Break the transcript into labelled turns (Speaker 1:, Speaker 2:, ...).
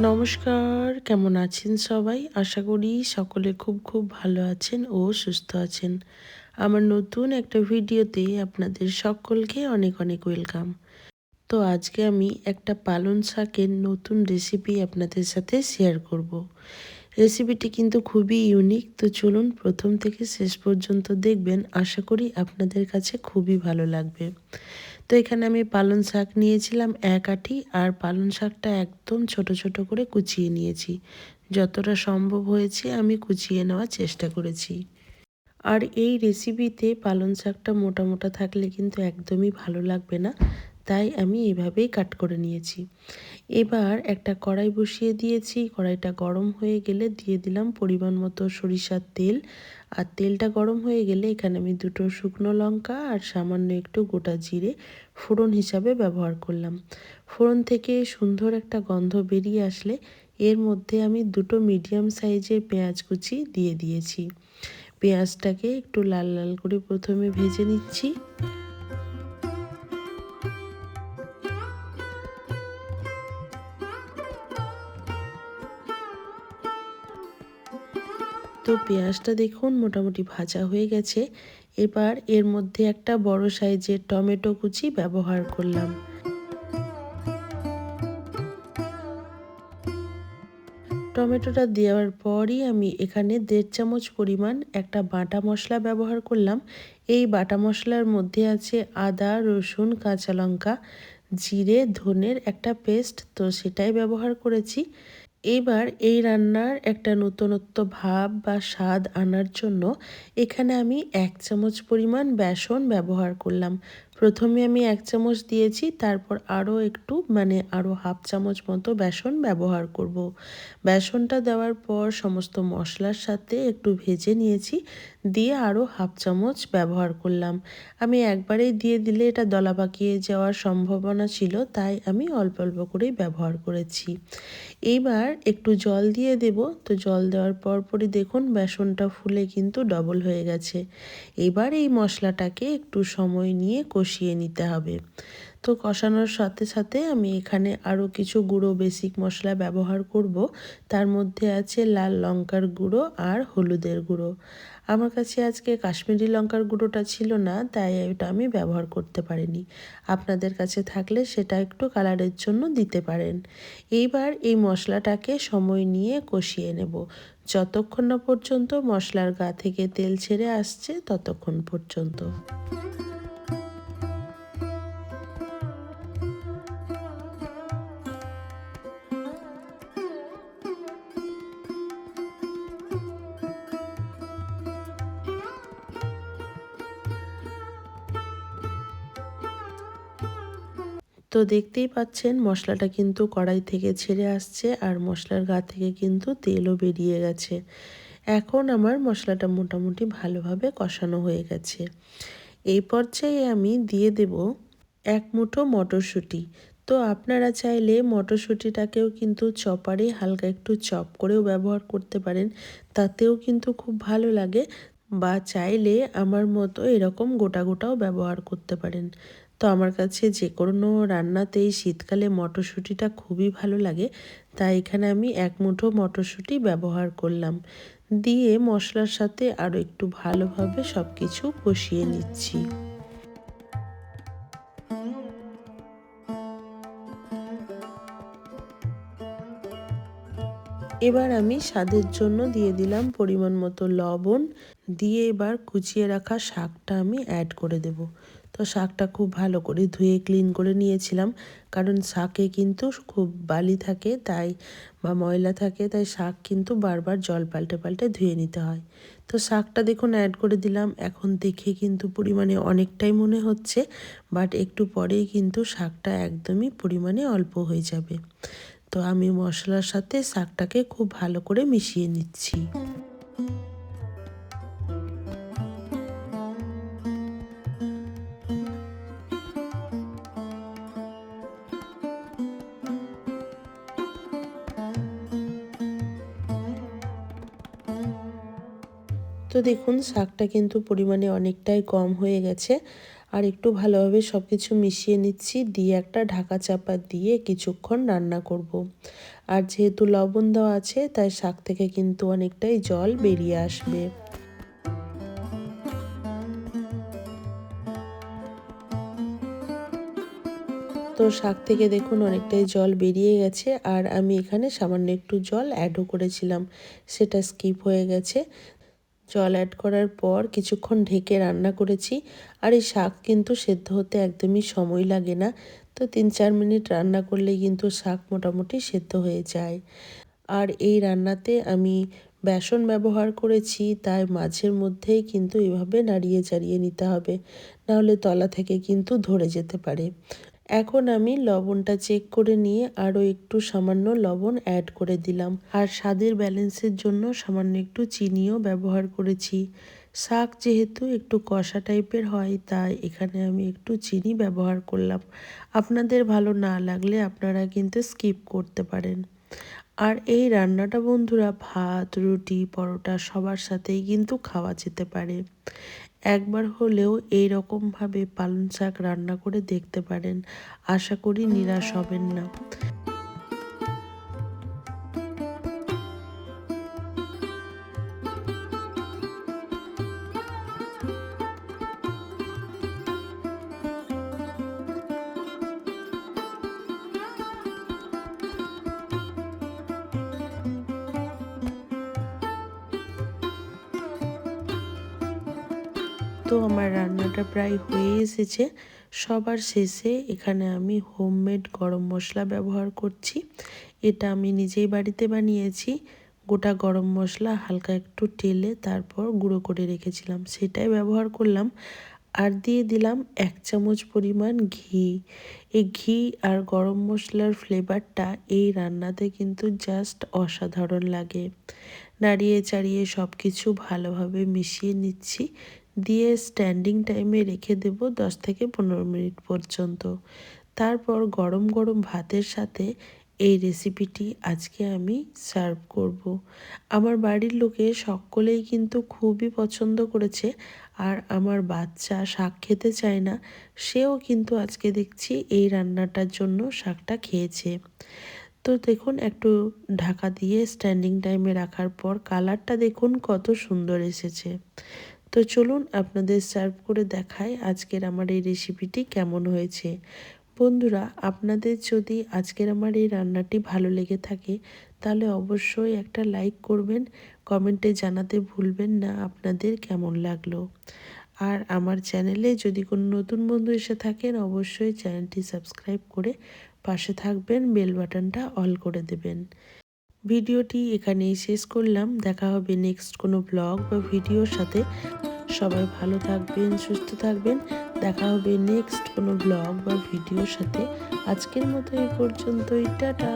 Speaker 1: নমস্কার, কেমন আছেন সবাই? আশা করি সকলে খুব খুব ভালো আছেন ও সুস্থ আছেন। আমার নতুন একটা ভিডিওতে আপনাদের সকলকে অনেক অনেক ওয়েলকাম। তো আজকে আমি একটা পালং শাকের নতুন রেসিপি আপনাদের সাথে শেয়ার করব। রেসিপিটি কিন্তু খুবই ইউনিক, তো চলুন প্রথম থেকে শেষ পর্যন্ত দেখবেন। আশা করি আপনাদের কাছে খুবই ভালো লাগবে। তো এখানে আমি পালং শাক নিয়েছিলাম 1 আঁটি, আর পালং শাকটা একদম ছোট ছোট করে কুচিয়ে নিয়েছি। যতটা সম্ভব হয়েছে আমি কুচিয়ে নেওয়ার চেষ্টা করেছি। আর এই রেসিপিতে পালং শাকটা মোটা মোটা থাকলে কিন্তু একদমই ভালো লাগবে না, তাই আমি এইভাবেই কাট করে নিয়েছি। এবার একটা কড়াই বসিয়ে দিয়েছি। কড়াইটা গরম হয়ে গেলে দিয়ে দিলাম পরিমাণ মতো সরিষার তেল। আর তেলটা গরম হয়ে গেলে এখানে আমি 2টো শুকনো লঙ্কা আর সামান্য একটু গোটা জিরে ফোড়ন হিসাবে ব্যবহার করলাম। ফোড়ন থেকে সুন্দর একটা গন্ধ বেরিয়ে আসলে এর মধ্যে আমি 2টো মিডিয়াম সাইজের পেঁয়াজ কুচি দিয়ে দিয়েছি। পেঁয়াজটাকে একটু লাল লাল করে প্রথমে ভেজে নিচ্ছি। তো পেঁয়াজটা দেখুন মোটামুটি ভাজা হয়ে গেছে। এবার এর মধ্যে একটা বড় সাইজের টমেটো কুচি ব্যবহার করলাম। টমেটোটা দেওয়ার পরই আমি এখানে 1.5 চামচ পরিমাণ একটা বাটা মশলা ব্যবহার করলাম। এই বাটা মশলার মধ্যে আছে আদা, রসুন, কাঁচা লঙ্কা, জিরে, ধনের একটা পেস্ট, তো সেটাই ব্যবহার করেছি। এবার এই রান্নার একটা নতুনত্ব ভাব বা স্বাদ আনার জন্য এখানে আমি 1 চামচ পরিমাণ বেসন ব্যবহার করলাম। প্রথমে আমি 1 চামচ দিয়েছি, তারপর আরও একটু আরও হাফ চামচ মতো বেসন ব্যবহার করব। বেসনটা দেওয়ার পর সমস্ত মশলার সাথে একটু ভেজে নিয়েছি, দিয়ে আরও হাফ চামচ ব্যবহার করলাম। আমি একবারেই দিয়ে দিলে এটা দলা পাকিয়ে যাওয়ার সম্ভাবনা ছিল, তাই আমি অল্প অল্প করেই ব্যবহার করেছি। এইবার একটু জল দিয়ে দেব। তো জল দেওয়ার পরপরই দেখুন বেসনটা ফুলে কিন্তু ডবল হয়ে গেছে। এবার এই মশলাটাকে একটু সময় নিয়ে কষিয়ে নিতে হবে। তো কষানোর সাথে সাথে আমি এখানে আরও কিছু গুঁড়ো বেসিক মশলা ব্যবহার করব। তার মধ্যে আছে লাল লঙ্কার গুঁড়ো আর হলুদের গুঁড়ো। আমার কাছে আজকে কাশ্মীরি লঙ্কার গুঁড়োটা ছিল না, তাই এটা আমি ব্যবহার করতে পারিনি। আপনাদের কাছে থাকলে সেটা একটু কালারের জন্য দিতে পারেন। এইবার এই মশলাটাকে সময় নিয়ে কষিয়ে নেব, যতক্ষণ না পর্যন্ত মশলার গা থেকে তেল ছেড়ে আসছে ততক্ষণ পর্যন্ত। তো দেখতেই পাচ্ছেন মশলাটা কিন্তু কড়াই থেকে ছেড়ে আসছে, আর মশলার গা থেকে কিন্তু তেলও বেরিয়ে গেছে। এখন আমার মশলাটা মোটামুটি ভালোভাবে কষানো হয়ে গেছে। এই পর্যায়ে আমি দিয়ে দেব 1 মুঠো মটরশুঁটি। তো আপনারা চাইলে মটরশুঁটিটাকেও কিন্তু চপারে হালকা একটু চপ করেও ব্যবহার করতে পারেন, তাতেও কিন্তু খুব ভালো লাগে। বা চাইলে আমার মতো এরকম গোটা গোটাও ব্যবহার করতে পারেন। তো আমার কাছে যে কোনো রান্নাতেই শীতকালে মটরশুঁটিটা খুবই ভালো লাগে, তাই এখানে আমি 1 মুঠো মটরশুঁটি ব্যবহার করলাম। দিয়ে মশলার সাথে আরও একটু ভালোভাবে সব কিছু কষিয়ে নিচ্ছি। এবার আমি স্বাদের জন্য দিয়ে দিলাম পরিমাণ মতো লবণ। দিয়ে এবার কুচিয়ে রাখা শাকটা আমি অ্যাড করে দেব। তো শাকটা খুব ভালো করে ধুয়ে ক্লিন করে নিয়েছিলাম, কারণ শাকে কিন্তু খুব বালি থাকে তাই বা ময়লা থাকে, তাই শাক কিন্তু বারবার জল পাল্টে পাল্টে ধুয়ে নিতে হয়। তো শাকটা দেখুন অ্যাড করে দিলাম। এখন দেখে কিন্তু পরিমাণে অনেকটাই মনে হচ্ছে, বাট একটু পরেই কিন্তু শাকটা একদমই পরিমাণে অল্প হয়ে যাবে। তো আমি মশলার সাথে শাকটাকে খুব ভালো করে মিশিয়ে নিচ্ছি। তো দেখুন শাকটা কিন্তু পরিমাণে অনেকটাই কম হয়ে গেছে। আর একটু ভালোভাবে সব কিছু মিশিয়ে নিচ্ছি, দিয়ে একটা ঢাকা চাপা দিয়ে কিছুক্ষণ রান্না করব। আর যেহেতু লবণ দেওয়া আছে তাই শাক থেকে কিন্তু অনেকটাই জল বেরিয়ে আসবে। তো শাক থেকে দেখুন অনেকটাই জল বেরিয়ে গেছে, আর আমি এখানে সামান্য একটু জল অ্যাডও করেছিলাম, সেটা স্কিপ হয়ে গেছে। জল অ্যাড করার পর কিছুক্ষণ ঢেকে রান্না করেছি। আর এই শাক কিন্তু সেদ্ধ হতে একদমই সময় লাগে না, তো 3-4 মিনিট রান্না করলেই কিন্তু শাক মোটামুটি সেদ্ধ হয়ে যায়। আর এই রান্নাতে আমি বেসন ব্যবহার করেছি, তাই মাঝের মধ্যেই কিন্তু এভাবে নাড়িয়ে চাড়িয়ে নিতে হবে, নাহলে তলা থেকে কিন্তু ধরে যেতে পারে। এখন আমি লবণটা চেক করে নিয়ে আরও একটু সামান্য লবণ অ্যাড করে দিলাম, আর স্বাদের ব্যালেন্সের জন্য সামান্য একটু চিনিও ব্যবহার করেছি। শাক যেহেতু একটু কষা টাইপের হয় তাই এখানে আমি একটু চিনি ব্যবহার করলাম। আপনাদের ভালো না লাগলে আপনারা কিন্তু স্কিপ করতে পারেন। আর এই রান্নাটা বন্ধুরা ভাত, রুটি, পরোটা সবার সাথেই কিন্তু খাওয়া যেতে পারে। একবার হলেও এই রকমভাবে পালং শাক রান্না করে দেখতে পারেন, আশা করি নিরাশ হবেন না। তো আমার রান্নাটা প্রায় হয়ে এসেছে। সবার শেষে এখানে আমি হোমমেড গরম মশলা ব্যবহার করছি। এটা আমি নিজেই বাড়িতে বানিয়েছি। গোটা গরম মশলা হালকা একটু টেলে তারপর গুঁড়ো করে রেখেছিলাম, সেটাই ব্যবহার করলাম। আর দিয়ে দিলাম 1 চামচ পরিমাণ ঘি। এই ঘি আর গরম মশলার ফ্লেভারটা এই রান্নাতে কিন্তু জাস্ট অসাধারণ লাগে। নাড়িয়ে চাড়িয়ে সব কিছু ভালোভাবে মিশিয়ে নিচ্ছি, দিয়ে স্ট্যান্ডিং টাইমে রেখে দেব 10 থেকে 15 মিনিট পর্যন্ত। তারপর গরম গরম ভাতের সাথে এই রেসিপিটি আজকে আমি সার্ভ করব। আমার বাড়ির লোকে সকলেই কিন্তু খুবই পছন্দ করেছে, আর আমার বাচ্চা শাক খেতে চায় না, সেও কিন্তু আজকে দেখছি এই রান্নাটার জন্য শাকটা খেয়েছে। তো দেখুন একটু ঢাকা দিয়ে স্ট্যান্ডিং টাইমে রাখার পর কালারটা দেখুন কত সুন্দর এসেছে। তো চলুন আপনাদের সার্ভ করে দেখাই আজকের আমার এই রেসিপিটি কেমন হয়েছে। বন্ধুরা, আপনাদের যদি আজকের আমার এই রান্নাটি ভালো লেগে থাকে তাহলে অবশ্যই একটা লাইক করবেন, কমেন্টে জানাতে ভুলবেন না আপনাদের কেমন লাগলো। আর আমার চ্যানেলে যদি কোনো নতুন বন্ধু এসে থাকেন অবশ্যই চ্যানেলটি সাবস্ক্রাইব করে পাশে থাকবেন, বেল বাটনটা অল করে দেবেন। ভিডিওটি এখানেই শেষ করলাম, দেখা হবে নেক্সট কোনো ব্লগ বা ভিডিওর সাথে। সবাই ভালো থাকবেন, সুস্থ থাকবেন। দেখা হবে নেক্সট কোনো ব্লগ বা ভিডিওর সাথে। আজকের মতো এই পর্যন্তই, টাটা।